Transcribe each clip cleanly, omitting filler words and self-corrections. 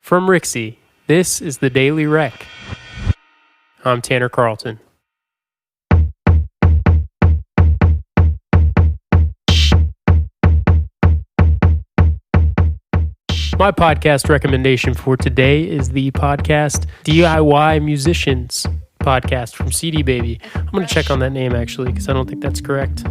From Rixie, this is the Daily Rec. I'm Tanner Carlton. My podcast recommendation for today is the podcast DIY Musicians podcast from CD Baby. I'm going to check on that name actually because I don't think that's correct.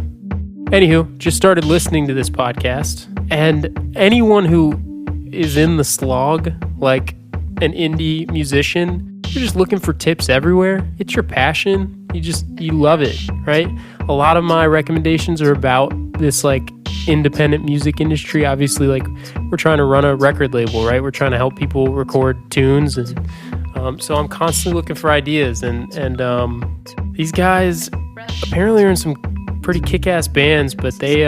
Anywho, just started listening to this podcast, and anyone who is in the slog, like an indie musician, you're just looking for tips everywhere. It's your passion. You love it, right? A lot of my recommendations are about this like independent music industry. Obviously, like we're trying to run a record label, right? We're trying to help people record tunes, and so I'm constantly looking for ideas. And these guys apparently are in some pretty kick-ass bands, but they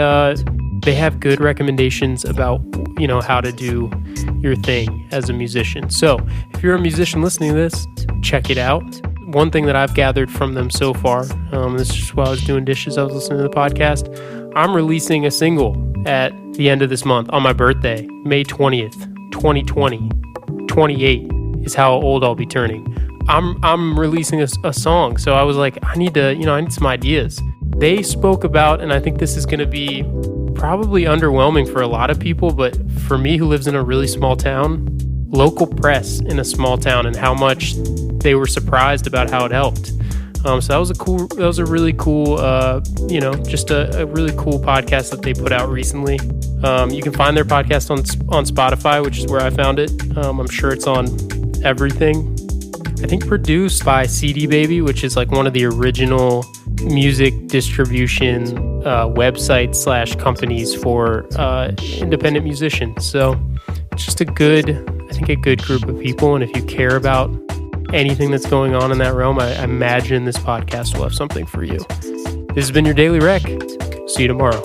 have good recommendations about, you know, how to do your thing as a musician. So if you're a musician listening to this, check it out. One thing that I've gathered from them so far, this is just while I was doing dishes, I was listening to the podcast. I'm releasing a single at the end of this month on my birthday, May 20th, 2020. 28 is how old I'll be turning. I'm releasing a song. So I was like, I need some ideas. They spoke about, and I think this is going to be probably underwhelming for a lot of people, but for me who lives in a really small town, local press in a small town and how much they were surprised about how it helped. So that was a really cool, just a really cool podcast that they put out recently. You can find their podcast on Spotify, which is where I found it. I'm sure it's on everything. I think produced by CD Baby, which is like one of the original music distribution websites / companies for independent musicians. So it's just a good group of people. And if you care about anything that's going on in that realm, I imagine this podcast will have something for you. This has been your Daily Rec. See you tomorrow.